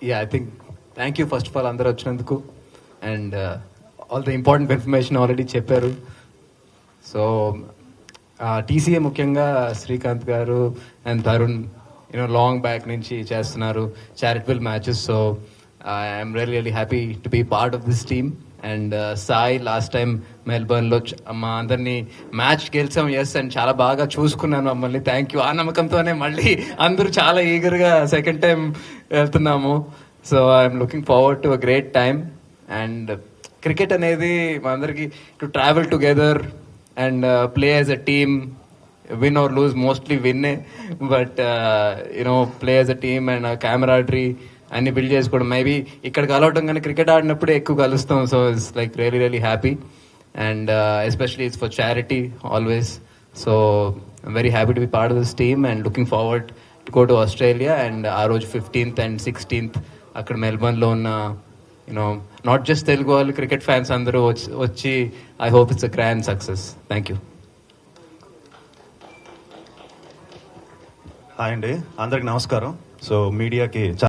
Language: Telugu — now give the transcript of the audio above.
Yeah, I think thank you first of all అందరూ వచ్చినందుకు and all the important information already చెప్పారు. సో టీసీఏ ముఖ్యంగా Srikanth garu and Tarun long back నుంచి చేస్తున్నారు charitable matches. So I'm really happy to be part of this team. And Sai last time మెల్బర్న్లో మా అందరినీ మ్యాచ్ గెలిచాం, ఎస్, అండ్ చాలా బాగా చూసుకున్నాను మమ్మల్ని. Thank you. ఆ నమ్మకంతోనే మళ్ళీ అందరూ చాలా ఈగర్గా సెకండ్ టైం వెళ్తున్నాము. So I'm looking forward to a great time. And cricket అనేది మా అందరికి to travel together and play as a team, win or lose, mostly విన్నే, but play as a team and camaraderie అన్ని బిల్డ్ చేసుకోవడం. మేబీ ఇక్కడ కలవటం కానీ క్రికెట్ ఆడినప్పుడే ఎక్కువ కలుస్తాం. So it's like really happy and especially it's for charity always. So I'm very happy to be part of this team and looking forward to go to Australia. And ఆ రోజు 15th and 16th అక్కడ మెల్బర్న్లో ఉన్న నాట్ జస్ట్ తెలుగు వాళ్ళు, క్రికెట్ ఫ్యాన్స్ అందరూ వచ్చి I hope it's a grand success. Thank you. Hi అండి, అందరికి నమస్కారం. సో మీడియాకి